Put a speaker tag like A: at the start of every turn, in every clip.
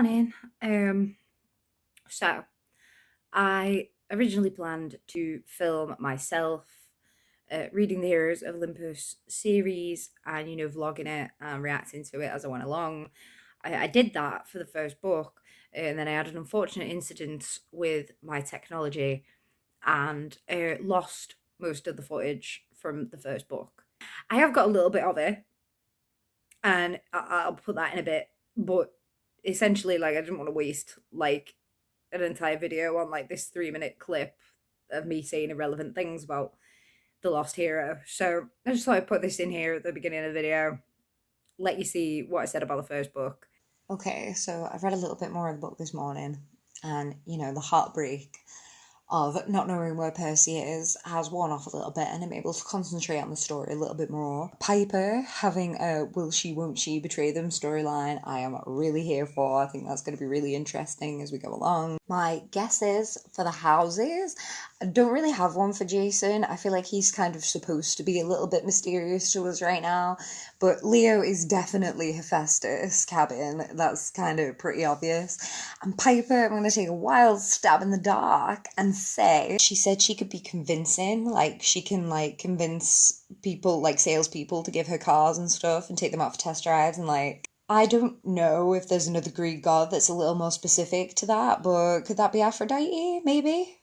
A: Morning. So I originally planned to film myself reading the Heroes of Olympus series and, vlogging it and reacting to it as I went along. I did that for the first book, and then I had an unfortunate incident with my technology and lost most of the footage from the first book. I have got a little bit of it, and I'll put that in a bit, but essentially, like, I didn't want to waste like an entire video on like this 3 minute clip of me saying irrelevant things about the lost hero. So I just thought I'd put this in here at the beginning of the video, let you see what I said about the first book.
B: Okay, so I've read a little bit more of the book this morning, and the heartbreak of not knowing where Percy is has worn off a little bit, and I'm able to concentrate on the story a little bit more. Piper having a will she, won't she betray them storyline, I am really here for. I think that's going to be really interesting as we go along. My guesses for the houses, I don't really have one for Jason. I feel like he's kind of supposed to be a little bit mysterious to us right now, but Leo is definitely Hephaestus' cabin. That's kind of pretty obvious. And Piper, I'm going to take a wild stab in the dark and say she said she could be convincing. Like, she can, like, convince people, like, salespeople to give her cars and stuff and take them out for test drives. And, like, I don't know if there's another Greek god that's a little more specific to that, but could that be Aphrodite, maybe?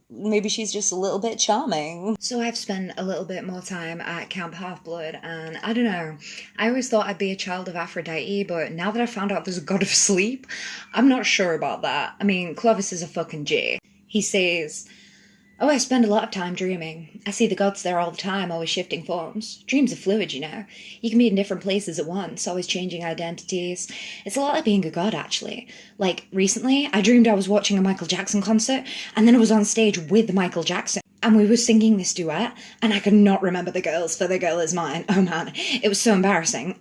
B: Maybe she's just a little bit charming. So I've spent a little bit more time at Camp Half-Blood, and I don't know, I always thought I'd be a child of Aphrodite, but now that I've found out there's a god of sleep, I'm not sure about that. I mean, Clovis is a fucking G. He says, "Oh, I spend a lot of time dreaming. I see the gods there all the time, always shifting forms. Dreams are fluid, you know. You can be in different places at once, always changing identities. It's a lot like being a god, actually. Like, recently, I dreamed I was watching a Michael Jackson concert, and then I was on stage with Michael Jackson. And we were singing this duet, and I could not remember the girls, for the girl is mine. Oh man, it was so embarrassing.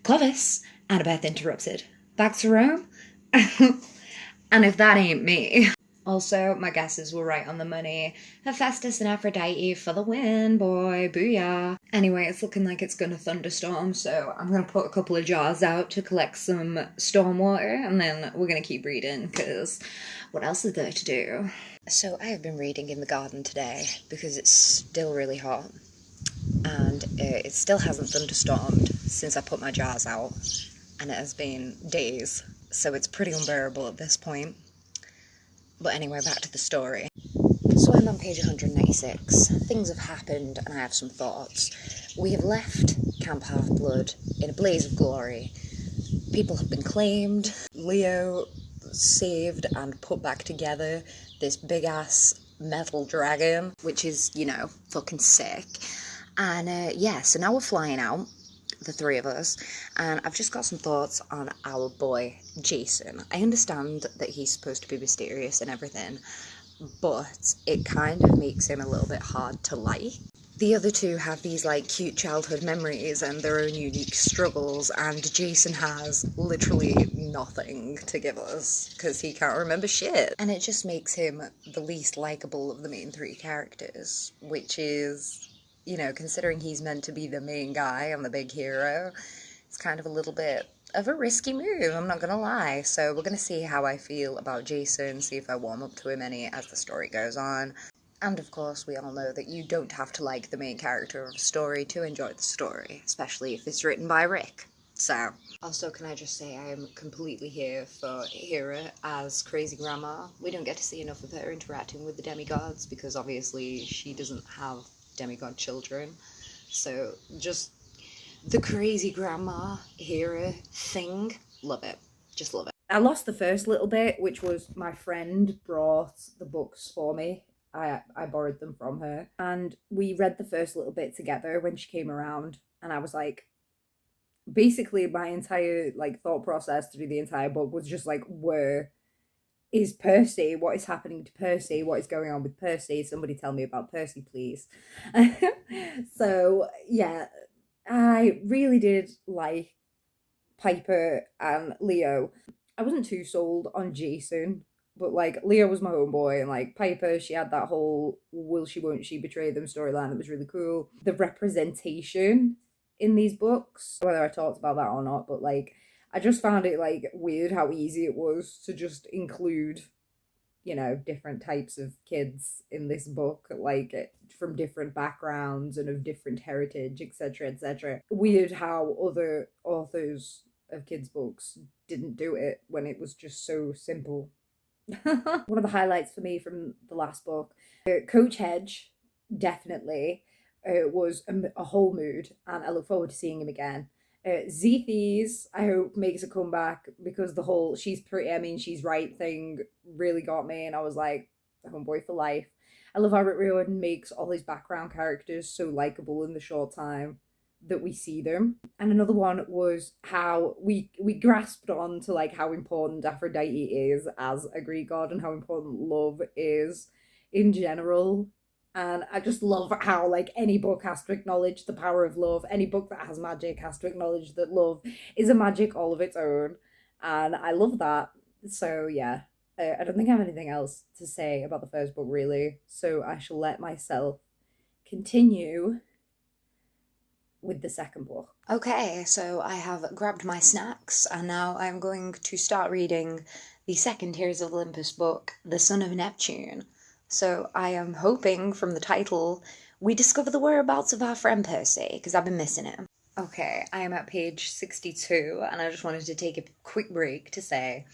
B: Clovis, Annabeth interrupted. Back to Rome? And if that ain't me." Also, my guesses were right on the money. Hephaestus and Aphrodite for the win, boy. Booyah. Anyway, it's looking like it's gonna thunderstorm, so I'm gonna put a couple of jars out to collect some storm water, and then we're gonna keep reading, because what else is there to do? So I have been reading in the garden today, because it's still really hot, and it still hasn't thunderstormed since I put my jars out, and it has been days, so it's pretty unbearable at this point. But anyway, back to the story. So I'm on page 196. Things have happened and I have some thoughts. We have left Camp Half-Blood in a blaze of glory. People have been claimed. Leo saved and put back together this big-ass metal dragon, which is, fucking sick. And yeah, so now we're flying out, the three of us, and I've just got some thoughts on our boy Jason. I understand that he's supposed to be mysterious and everything, but it kind of makes him a little bit hard to like. The other two have these like cute childhood memories and their own unique struggles, and Jason has literally nothing to give us because he can't remember shit, and it just makes him the least likable of the main three characters, which is, considering he's meant to be the main guy and the big hero, it's kind of a little bit of a risky move, I'm not gonna lie. So we're gonna see how I feel about Jason, see if I warm up to him any as the story goes on. And of course, we all know that you don't have to like the main character of a story to enjoy the story, especially if it's written by Rick. So, also, can I just say I am completely here for Hera as Crazy Grandma. We don't get to see enough of her interacting with the demigods because obviously she doesn't have demigod children. So, just the Crazy Grandma Hera thing, love it. Just love it.
A: I lost the first little bit, which was my friend brought the books for me. I borrowed them from her, and we read the first little bit together when she came around, and I was like, basically my entire like thought process through the entire book was just like, where is Percy? What is happening to Percy? What is going on with Percy? Somebody tell me about Percy, please. So yeah, I really did like Piper and Leo. I wasn't too sold on Jason, but like Leo was my homeboy, and like Piper, she had that whole will she, won't she betray them storyline that was really cool. The representation in these books, whether I talked about that or not, but like I just found it like weird how easy it was to just include, different types of kids in this book, like from different backgrounds and of different heritage, etc., etc. Weird how other authors of kids' books didn't do it when it was just so simple. One of the highlights for me from the last book, Coach Hedge, definitely was a whole mood, and I look forward to seeing him again. Zethys, I hope, makes a comeback because the whole she's pretty, I mean, she's right thing really got me, and I was like, homeboy for life. I love how Rick Riordan makes all his background characters so likable in the short time that we see them. And another one was how we grasped on to like how important Aphrodite is as a Greek god and how important love is in general. And I just love how like any book has to acknowledge the power of love. Any book that has magic has to acknowledge that love is a magic all of its own. And I love that. So yeah, I don't think I have anything else to say about the first book really. So I shall let myself continue with the second book.
B: Okay, so I have grabbed my snacks and now I'm going to start reading the second Heroes of Olympus book, The Son of Neptune. So I am hoping from the title we discover the whereabouts of our friend Percy, because I've been missing him. Okay, I am at page 62 and I just wanted to take a quick break to say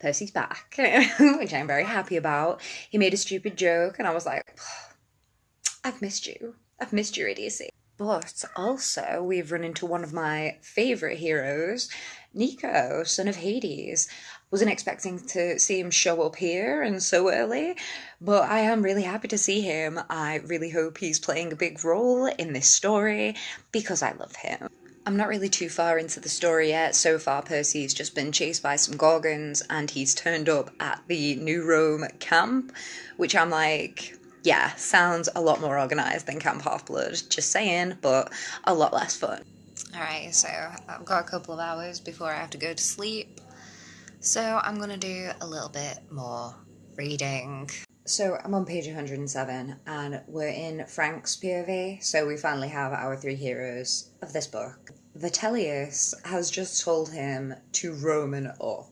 B: Percy's back, which I'm very happy about. He made a stupid joke and I was like, I've missed you. I've missed your idiocy. But also, we've run into one of my favourite heroes, Nico, son of Hades. Wasn't expecting to see him show up here and so early, but I am really happy to see him. I really hope he's playing a big role in this story because I love him. I'm not really too far into the story yet. So far, Percy's just been chased by some Gorgons and he's turned up at the New Rome camp, which I'm like, yeah, sounds a lot more organised than Camp Half-Blood, just saying, but a lot less fun. Alright, so I've got a couple of hours before I have to go to sleep, so I'm gonna do a little bit more reading. So I'm on page 107, and we're in Frank's POV, so we finally have our three heroes of this book. Vitellius has just told him to Roman up.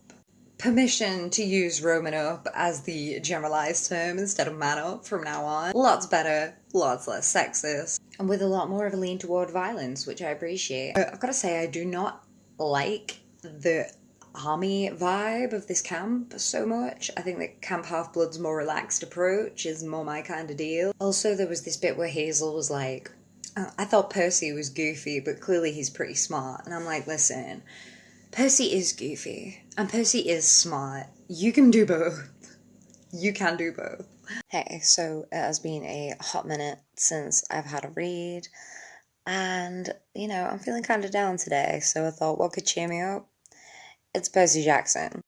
B: Permission to use Roman up as the generalised term instead of man up from now on. Lots better, lots less sexist, and with a lot more of a lean toward violence, which I appreciate. I've got to say, I do not like the army vibe of this camp so much. I think that Camp Half-Blood's more relaxed approach is more my kind of deal. Also, there was this bit where Hazel was like, I thought Percy was goofy, but clearly he's pretty smart. And I'm like, listen, Percy is goofy, and Percy is smart. You can do both. You can do both. Hey, so it has been a hot minute since I've had a read, and, I'm feeling kind of down today, so I thought, what could cheer me up? It's Percy Jackson.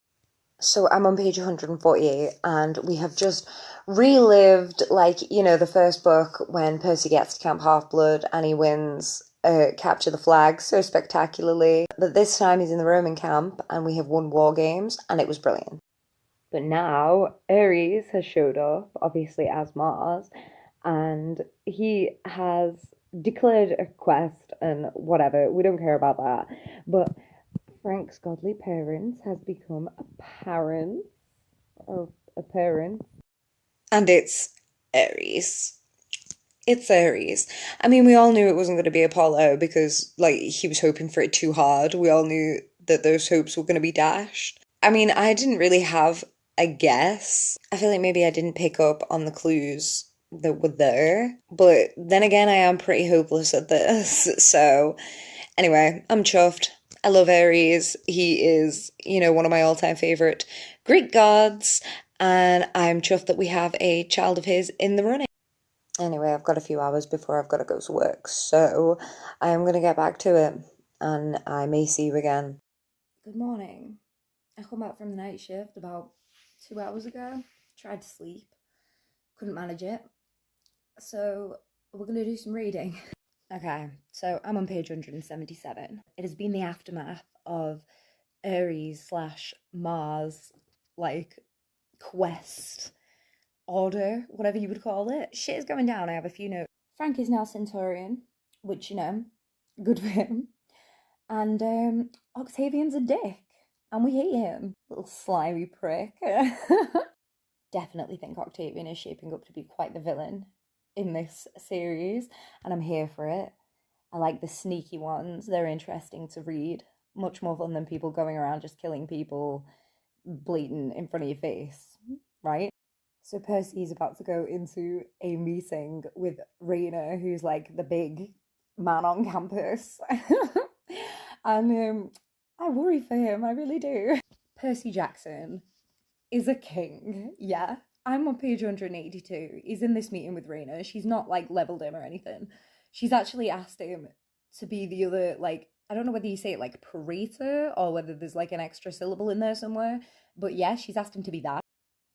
B: So I'm on page 148, and we have just relived, the first book when Percy gets to Camp Half-Blood and he wins Capture the Flag so spectacularly. But this time he's in the Roman camp and we have won war games, and it was brilliant. But now Ares has showed up, obviously as Mars, and he has declared a quest and whatever. We don't care about that. But Frank's godly parents has become a parent of a parent. And it's Ares. It's Ares. I mean, we all knew it wasn't going to be Apollo because, he was hoping for it too hard. We all knew that those hopes were going to be dashed. I mean, I didn't really have a guess. I feel like maybe I didn't pick up on the clues that were there. But then again, I am pretty hopeless at this. So, anyway, I'm chuffed. I love Ares. He is, one of my all-time favourite Greek gods. And I'm chuffed that we have a child of his in the running. Anyway, I've got a few hours before I've got to go to work, so I am going to get back to it, and I may see you again.
A: Good morning. I come back from the night shift about 2 hours ago. Tried to sleep. Couldn't manage it. So we're going to do some reading. Okay, so I'm on page 177. It has been the aftermath of Ares slash Mars, quest, order, whatever you would call it. Shit is going down. I have a few notes. Frank is now Centaurian, which, good for him. And Octavian's a dick and we hate him. Little slimy prick. Definitely think Octavian is shaping up to be quite the villain in this series, and I'm here for it. I like the sneaky ones, they're interesting to read. Much more fun than people going around just killing people blatant in front of your face, right? So Percy's about to go into a meeting with Raina, who's like the big man on campus. And I worry for him, I really do. Percy Jackson is a king, yeah. I'm on page 182. He's in this meeting with Raina. She's not like leveled him or anything. She's actually asked him to be the other, like, I don't know whether you say it like praetor or whether there's like an extra syllable in there somewhere. But yeah, she's asked him to be that.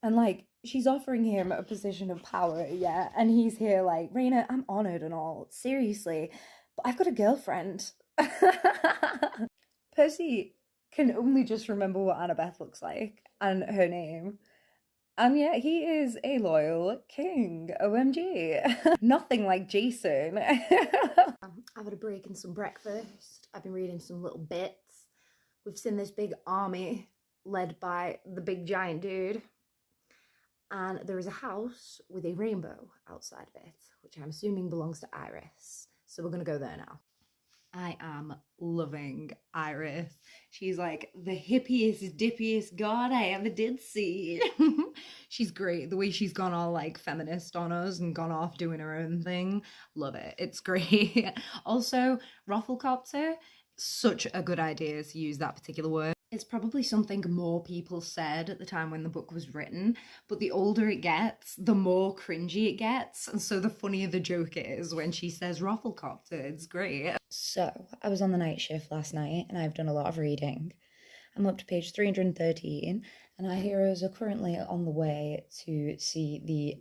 A: And like, she's offering him a position of power, yeah. And he's here like, Raina, I'm honored and all, seriously. But I've got a girlfriend. Percy can only just remember what Annabeth looks like and her name. And yet he is a loyal king. OMG. Nothing like Jason. I've had a break and some breakfast. I've been reading some little bits. We've seen this big army led by the big giant dude. And there is a house with a rainbow outside of it, which I'm assuming belongs to Iris. So we're going to go there now. I am loving Iris. She's like the hippiest, dippiest god I ever did see. She's great. The way she's gone all like feminist on us and gone off doing her own thing. Love it. It's great. Also, Rafflecopter, such a good idea to use that particular word. It's probably something more people said at the time when the book was written, but the older it gets, the more cringy it gets, and so the funnier the joke is when she says Rafflecopter. It's great. So, I was on the night shift last night, and I've done a lot of reading. I'm up to page 313, and our heroes are currently on the way to see the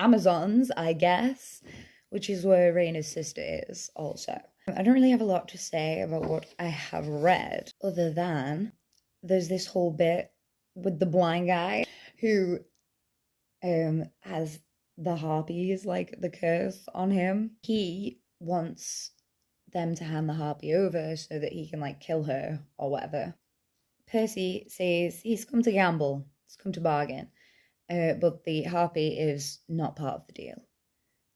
A: Amazons, I guess, which is where Raina's sister is also. I don't really have a lot to say about what I have read, other than there's this whole bit with the blind guy who has the harpies, like the curse on him. He wants them to hand the harpy over so that he can like kill her or whatever. Percy says he's come to gamble, he's come to bargain, but the harpy is not part of the deal.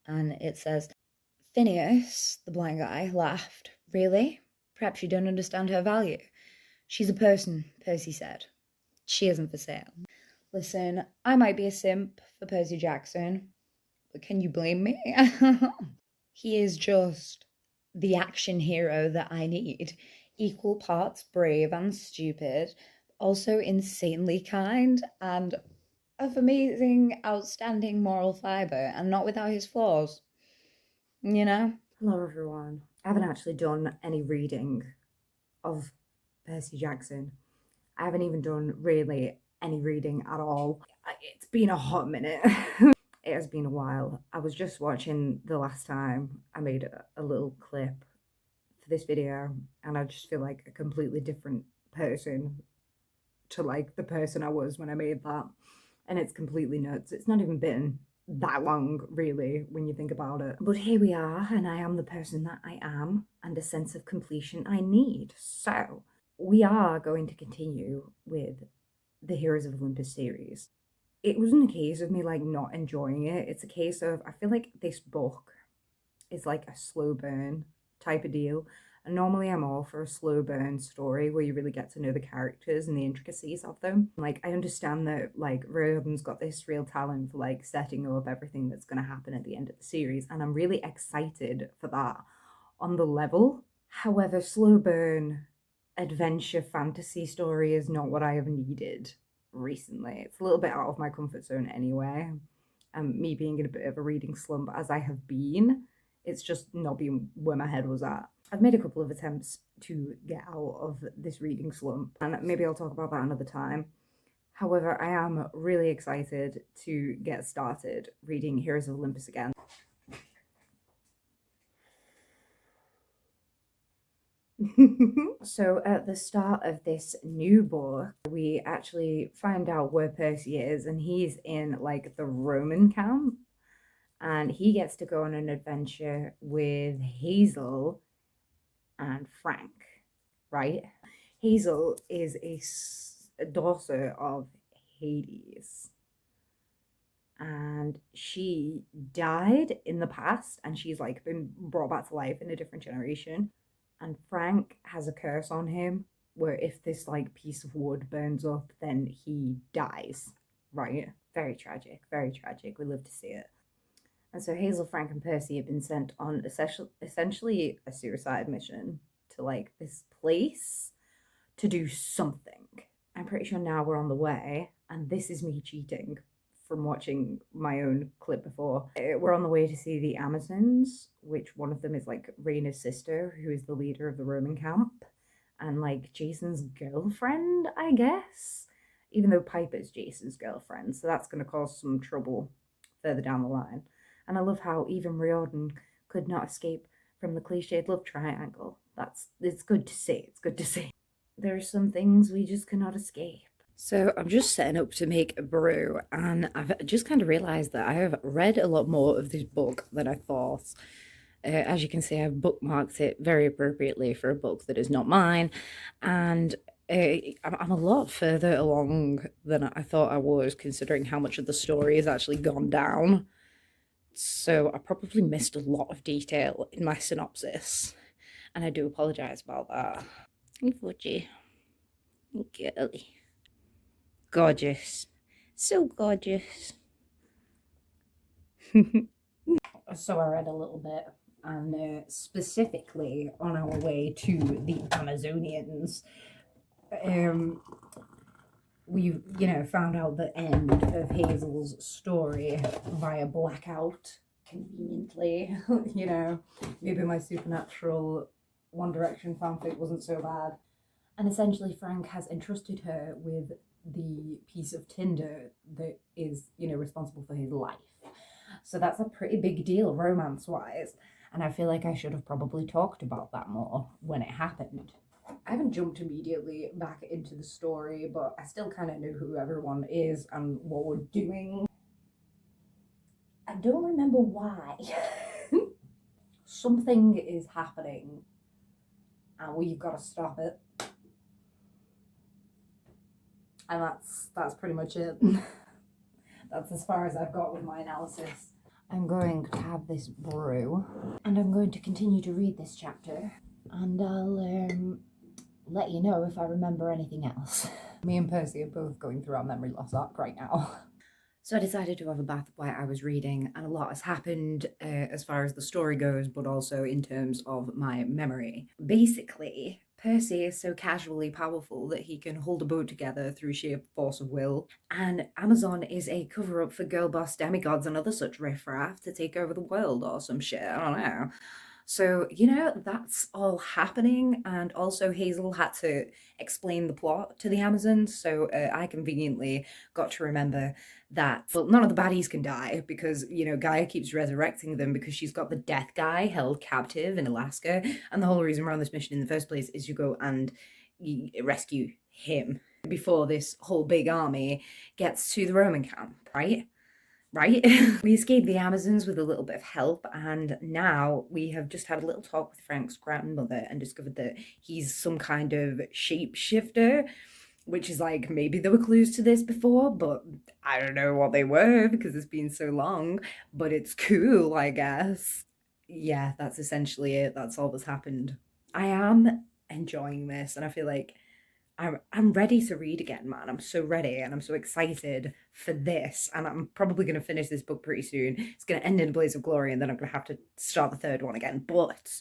A: And it says, Phineas, the blind guy, laughed. Really? Perhaps you don't understand her value. She's a person, Percy said. She isn't for sale. Listen, I might be a simp for Percy Jackson, but can you blame me? He is just the action hero that I need. Equal parts brave and stupid, also insanely kind and of amazing, outstanding moral fibre, and not without his flaws. You know? Hello, everyone. I haven't actually done any reading of Percy Jackson. I haven't even done really any reading at all. It's been a hot minute. It has been a while. I was just watching the last time I made a little clip for this video, and I just feel like a completely different person to like the person I was when I made that. And it's completely nuts. It's not even been that long, really, when you think about it. But here we are, and I am the person that I am, and a sense of completion I need. So, we are going to continue with the Heroes of Olympus series. It wasn't a case of me like not enjoying it. It's a case of I feel like this book is like a slow burn type of deal. And normally I'm all for a slow burn story where you really get to know the characters and the intricacies of them. Like I understand that like Riordan's got this real talent for like setting up everything that's going to happen at the end of the series, and I'm really excited for that on the level. However, slow burn adventure fantasy story is not what I have needed recently. It's a little bit out of my comfort zone anyway. Me being in a bit of a reading slump as I have been, it's just not been where my head was at. I've made a couple of attempts to get out of this reading slump, and maybe I'll talk about that another time. However, I am really excited to get started reading Heroes of Olympus again. So at the start of this new book, we actually find out where Percy is, and he's in like the Roman camp, and he gets to go on an adventure with Hazel and Frank, right? Hazel is a daughter of Hades, and she died in the past, and she's like been brought back to life in a different generation. And Frank has a curse on him where if this like piece of wood burns up, then he dies. Right? Very tragic, very tragic. We love to see it. And so Hazel, Frank, and Percy have been sent on essentially a suicide mission to like this place to do something. I'm pretty sure now we're on the way, and this is me cheating from watching my own clip before. We're on the way to see the Amazons, which one of them is like Raina's sister, who is the leader of the Roman camp, and like Jason's girlfriend, I guess. Even though Piper's Jason's girlfriend, so that's going to cause some trouble further down the line. And I love how even Riordan could not escape from the cliched love triangle. It's good to see. It's good to see. There are some things we just cannot escape. So I'm just setting up to make a brew, and I've just kind of realized that I have read a lot more of this book than I thought. As you can see, I've bookmarked it very appropriately for a book that is not mine, and I'm a lot further along than I thought I was, considering how much of the story has actually gone down. So I probably missed a lot of detail in my synopsis, and I do apologise about that. Fudgy. Girly. Gorgeous. So gorgeous. So I read a little bit, and specifically on our way to the Amazonians, we found out the end of Hazel's story via blackout. Conveniently, maybe my supernatural One Direction fanfic wasn't so bad. And essentially, Frank has entrusted her with the piece of tinder that is, responsible for his life. So that's a pretty big deal romance wise. And I feel like I should have probably talked about that more when it happened. I haven't jumped immediately back into the story, but I still kind of know who everyone is and what we're doing. I don't remember why. Something is happening, and we've got to stop it. And that's pretty much it. That's as far as I've got with my analysis. I'm going to have this brew, and I'm going to continue to read this chapter, and I'll let you know if I remember anything else. Me and Percy are both going through our memory loss arc right now. So I decided to have a bath while I was reading, and a lot has happened as far as the story goes, but also in terms of my memory. Basically, Percy is so casually powerful that he can hold a boat together through sheer force of will, and Amazon is a cover-up for girl boss demigods and other such riffraff to take over the world or some shit, I don't know. So, that's all happening. And also, Hazel had to explain the plot to the Amazons. So, I conveniently got to remember that, well, none of the baddies can die because, Gaia keeps resurrecting them because she's got the death guy held captive in Alaska. And the whole reason we're on this mission in the first place is you go and rescue him before this whole big army gets to the Roman camp, right? Right? We escaped the Amazons with a little bit of help, and now we have just had a little talk with Frank's grandmother and discovered that he's some kind of shapeshifter, which is like maybe there were clues to this before, but I don't know what they were because it's been so long, but it's cool, I guess. Yeah, that's essentially it. That's all that's happened. I am enjoying this, and I feel like I'm ready to read again, man. I'm so ready and I'm so excited for this. And I'm probably going to finish this book pretty soon. It's going to end in a blaze of glory, and then I'm going to have to start the third one again. But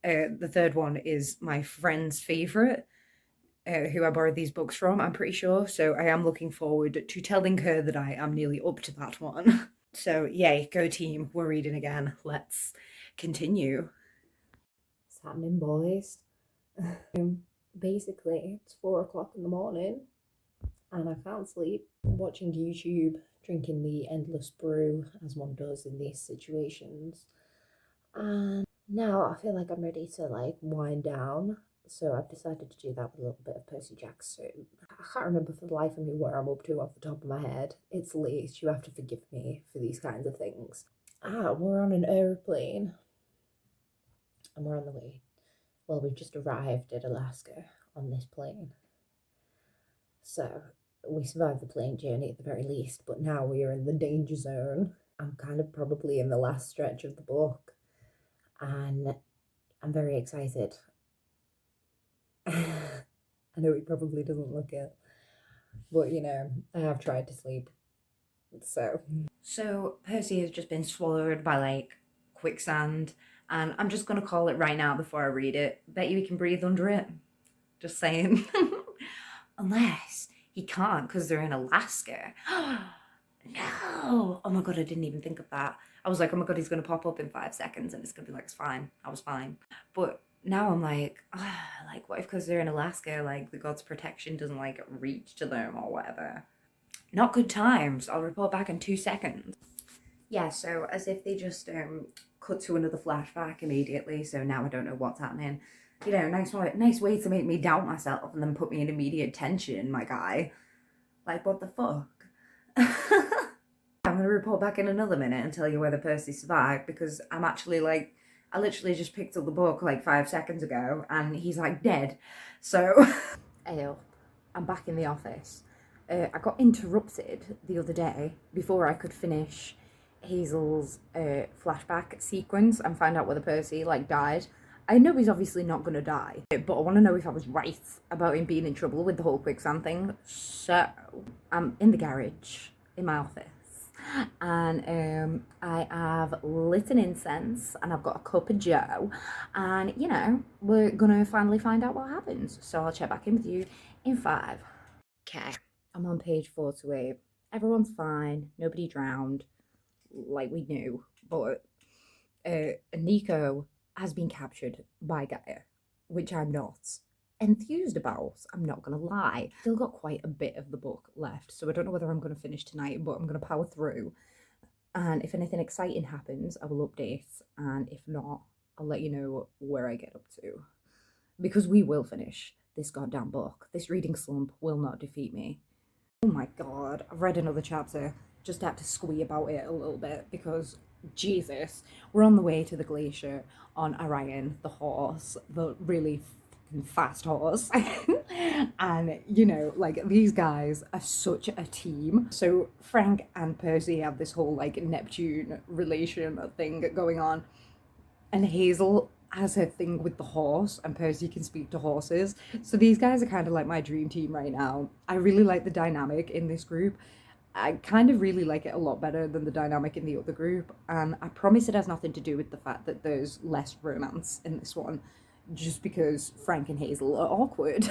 A: the third one is my friend's favorite, who I borrowed these books from, I'm pretty sure. So I am looking forward to telling her that I am nearly up to that one. So yay, go team. We're reading again. Let's continue. What's happening, boys? Basically, it's 4 o'clock in the morning, and I can't sleep. Watching YouTube, drinking the endless brew, as one does in these situations. And now I feel like I'm ready to wind down. So I've decided to do that with a little bit of Percy Jackson. I can't remember for the life of me where I'm up to off the top of my head. It's late, you have to forgive me for these kinds of things. We're on an aeroplane, and we're on the way. Well, we've just arrived at Alaska
C: on this plane. So we survived the plane journey at the very least, but now we are in the danger zone. I'm kind of probably in the last stretch of the book, and I'm very excited. I know it probably doesn't look it, but I have tried to sleep.
A: So Percy has just been swallowed by like quicksand, and I'm just gonna call it right now before I read it. Bet you he can breathe under it. Just saying. Unless he can't because they're in Alaska. No. Oh my god, I didn't even think of that. I was like, oh my god, he's gonna pop up in 5 seconds and it's gonna be like, it's fine. I was fine. But now I'm like, like what if because they're in Alaska, like the god's protection doesn't like reach to them or whatever. Not good times. I'll report back in 2 seconds. Yeah, so as if they just cut to another flashback immediately, so now I don't know what's happening. Nice way to make me doubt myself and then put me in immediate tension, my guy. Like, what the fuck? I'm gonna report back in another minute and tell you whether Percy survived, because I'm actually like, I literally just picked up the book like 5 seconds ago and he's like dead. So,
C: Ayo, I'm back in the office. I got interrupted the other day before I could finish Hazel's flashback sequence and find out whether Percy like died. I know he's obviously not gonna die, but I want to know if I was right about him being in trouble with the whole quicksand thing. So I'm in the garage in my office, and I have lit an incense, and I've got a cup of Joe, and we're gonna finally find out what happens. So I'll check back in with you in 5. Okay, I'm on page 428. Everyone's fine. Nobody drowned, like we knew, but Nico has been captured by Gaia, which I'm not enthused about. I'm not gonna lie. Still got quite a bit of the book left, so I don't know whether I'm gonna finish tonight, but I'm gonna power through. And if anything exciting happens, I will update, and if not, I'll let you know where I get up to. Because we will finish this goddamn book. This reading slump will not defeat me. Oh my god, I've read another chapter. Just had to squee about it a little bit because Jesus, we're on the way to the glacier on Orion, the horse, the really fast horse. And like these guys are such a team. So Frank and Percy have this whole like Neptune relation thing going on, and Hazel has her thing with the horse, and Percy can speak to horses. So these guys are kind of like my dream team right now. I really like the dynamic in this group. I kind of really like it a lot better than the dynamic in the other group, and I promise it has nothing to do with the fact that there's less romance in this one, just because Frank and Hazel are awkward.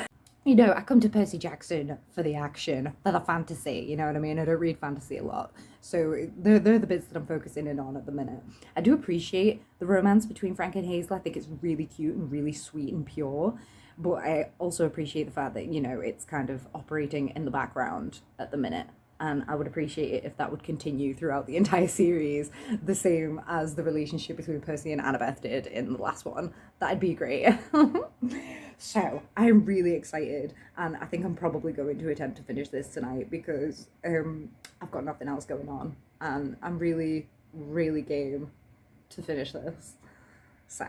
C: I come to Percy Jackson for the action, for the fantasy, you know what I mean? I don't read fantasy a lot. So they're the bits that I'm focusing in on at the minute. I do appreciate the romance between Frank and Hazel. I think it's really cute and really sweet and pure. But I also appreciate the fact that, it's kind of operating in the background at the minute. And I would appreciate it if that would continue throughout the entire series, the same as the relationship between Percy and Annabeth did in the last one. That'd be great. So I'm really excited, and I think I'm probably going to attempt to finish this tonight because I've got nothing else going on, and I'm really, really game to finish this. So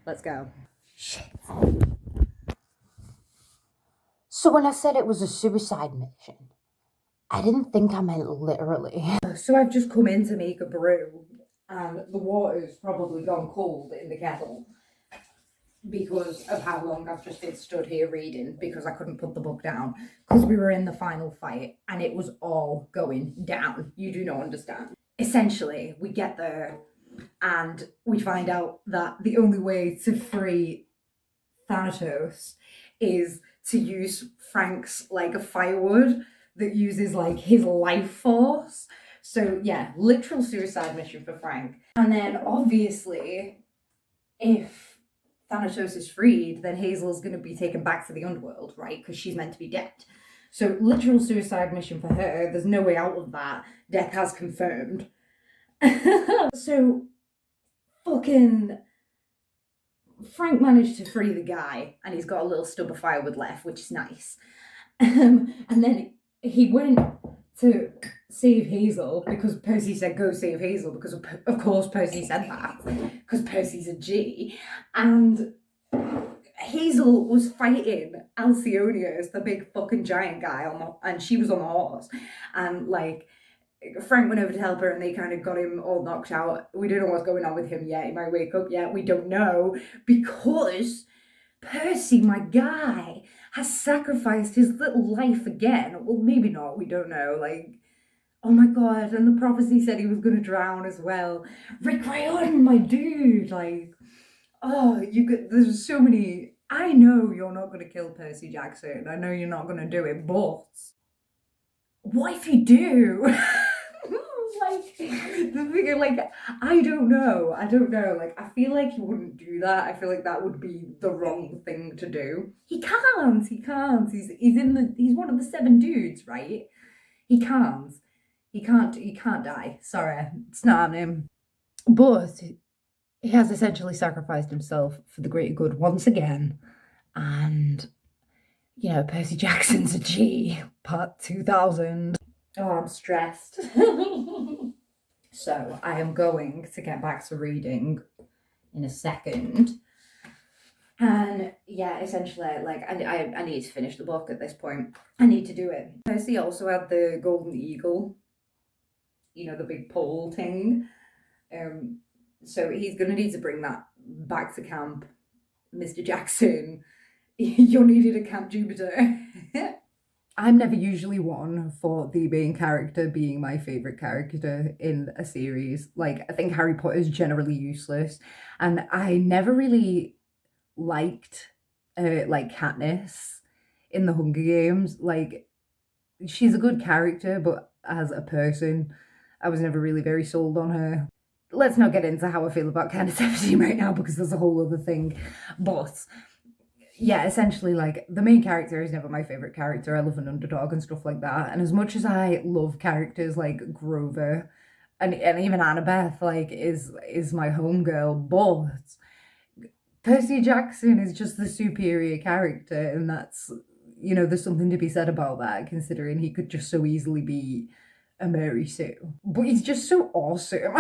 C: let's go. Shit. So when I said it was a suicide mission, I didn't think I meant literally. So I've just come in to make a brew, and the water's probably gone cold in the kettle because of how long I've just been stood here reading, because I couldn't put the book down because we were in the final fight and it was all going down. You do not understand. Essentially, we get there and we find out that the only way to free Thanatos is to use Frank's like a firewood that uses like his life force. So yeah, literal suicide mission for Frank. And then obviously, if Thanatos is freed, then Hazel's going to be taken back to the underworld, right? Because she's meant to be dead. So literal suicide mission for her. There's no way out of that. Death has confirmed. So fucking Frank managed to free the guy, and he's got a little stub of firewood left, which is nice. And then he went to save Hazel because Percy said go save Hazel, because of course Percy said that because Percy's a G. And Hazel was fighting Alcyonius, the big fucking giant guy, and she was on the horse. And like, Frank went over to help her and they kind of got him all knocked out. We don't know what's going on with him yet. He might wake up yet. We don't know because Percy, my guy, has sacrificed his little life again. Well, maybe not. We don't know. Like, oh my god. And the prophecy said he was going to drown as well. Rick Riordan, my dude. Like, oh, there's so many. I know you're not going to kill Percy Jackson. I know you're not going to do it, but what if you do? Like, the figure, like, I don't know. Like, I feel like he wouldn't do that. I feel like that would be the wrong thing to do. He can't. He's one of the 7 dudes, right? He can't. He can't die. Sorry, it's not on him. But he has essentially sacrificed himself for the greater good once again. And, you know, Percy Jackson's a G, part 2000. Oh, I'm stressed. So I am going to get back to reading in a second. And yeah, essentially, like, I need to finish the book at this point. I need to do it. Percy also had the golden eagle, you know, the big pole thing. So he's going to need to bring that back to camp. Mr. Jackson, you're needed at Camp Jupiter. I'm never usually one for the main character being my favourite character in a series. Like, I think Harry Potter is generally useless. And I never really liked, like, Katniss in the Hunger Games. Like, she's a good character, but as a person, I was never really very sold on her. Let's not get into how I feel about Candace Everdeen right now, because there's a whole other thing. But yeah, essentially, like, the main character is never my favorite character. I love an underdog and stuff like that. And as much as I love characters like Grover and even Annabeth, like, is my homegirl, but Percy Jackson is just the superior character, and that's, you know, there's something to be said about that, considering he could just so easily be a Mary Sue. But he's just so awesome.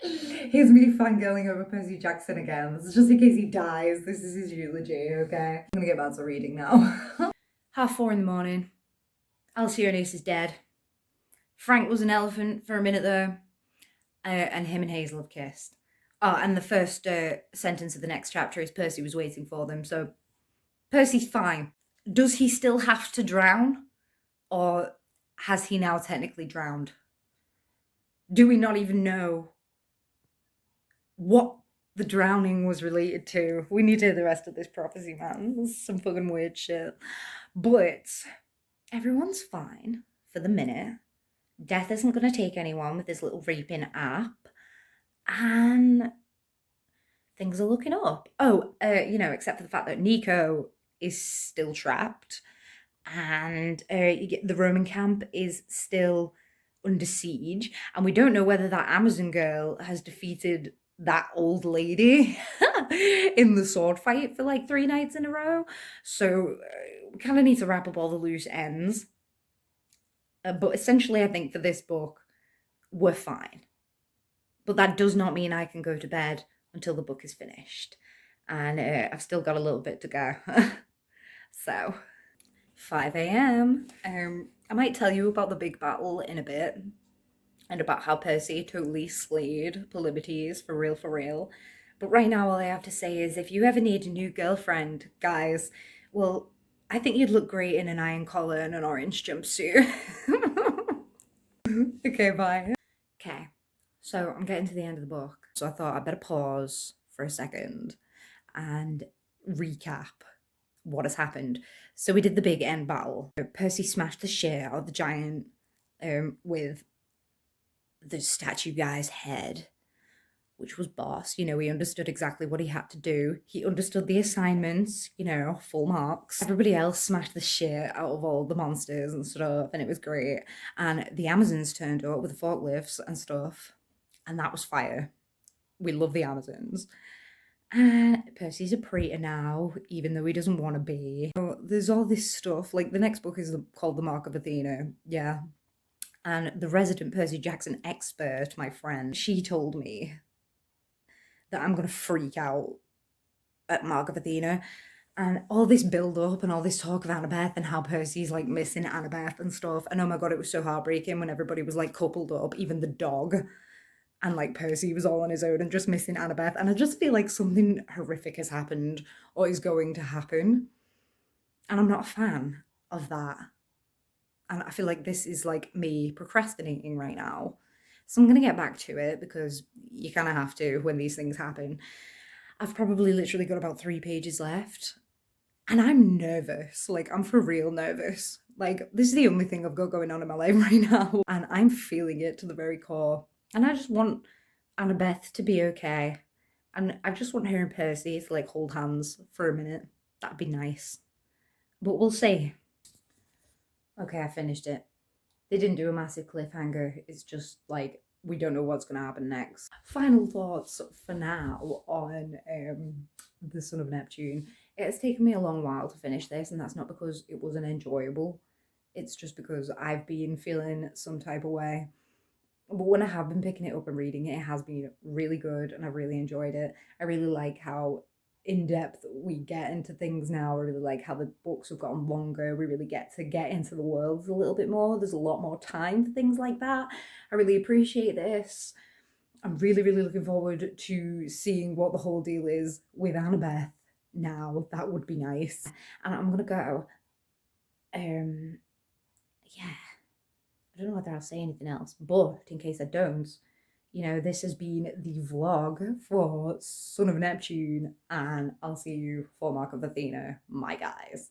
C: Here's me fangirling over Percy Jackson again. This is just in case he dies. This is his eulogy, okay? I'm gonna get back to reading now.
A: 4:30 in the morning. Alcyonius is dead. Frank was an elephant for a minute though. And him and Hazel have kissed. Oh, and the first sentence of the next chapter is Percy was waiting for them. So Percy's fine. Does he still have to drown? Or has he now technically drowned? Do we not even know what the drowning was related to? We need to hear the rest of this prophecy, man. This is some fucking weird shit. But everyone's fine for the minute. Death isn't going to take anyone with this little reaping app. And things are looking up. Oh, you know, except for the fact that Nico is still trapped. And the Roman camp is still under siege. And we don't know whether that Amazon girl has defeated that old lady in the sword fight for like 3 nights in a row. So we kind of need to wrap up all the loose ends. But essentially, I think for this book, we're fine. But that does not mean I can go to bed until the book is finished. And I've still got a little bit to go. So, 5 a.m. I might tell you about the big battle in a bit. And about how Percy totally slayed Polybites, for real. But right now, all I have to say is, if you ever need a new girlfriend, guys, well, I think you'd look great in an iron collar and an orange jumpsuit. Okay, bye. Okay, so I'm getting to the end of the book. So I thought I'd better pause for a second and recap what has happened. So we did the big end battle. Percy smashed the shit out of the giant with the statue guy's head, which was boss. You know, he understood exactly what he had to do. He understood the assignments, you know, full marks. Everybody else smashed the shit out of all the monsters and stuff, and it was great. And the Amazons turned up with the forklifts and stuff, and that was fire. We love the Amazons. And Percy's a praetor now, even though he doesn't want to be. So there's all this stuff. Like, the next book is called The Mark of Athena. Yeah. And the resident Percy Jackson expert, my friend, she told me that I'm going to freak out at Mark of Athena. And all this build up and all this talk of Annabeth and how Percy's like missing Annabeth and stuff. And oh my god, it was so heartbreaking when everybody was like coupled up, even the dog. And like Percy was all on his own and just missing Annabeth. And I just feel like something horrific has happened or is going to happen. And I'm not a fan of that. And I feel like this is like me procrastinating right now. So I'm going to get back to it because you kind of have to when these things happen. I've probably literally got about 3 pages left. And I'm nervous. Like, I'm for real nervous. Like, this is the only thing I've got going on in my life right now. And I'm feeling it to the very core. And I just want Annabeth to be okay. And I just want her and Percy to, like, hold hands for a minute. That'd be nice. But we'll see. Okay, I finished it. They didn't do a massive cliffhanger. It's just, like, we don't know what's going to happen next. Final thoughts for now on The Son of Neptune. It has taken me a long while to finish this, and that's not because it wasn't enjoyable. It's just because I've been feeling some type of way. But when I have been picking it up and reading it, it has been really good, and I really enjoyed it. I really like how in depth we get into things now. I really like how the books have gotten longer. We really get to get into the worlds a little bit more. There's a lot more time for things like that. I really appreciate this. I'm really, really looking forward to seeing what the whole deal is with Annabeth now. That would be nice. And I'm gonna go. Yeah. I don't know whether I'll say anything else, but in case I don't, this has been the vlog for Son of Neptune, and I'll see you for Mark of Athena, my guys.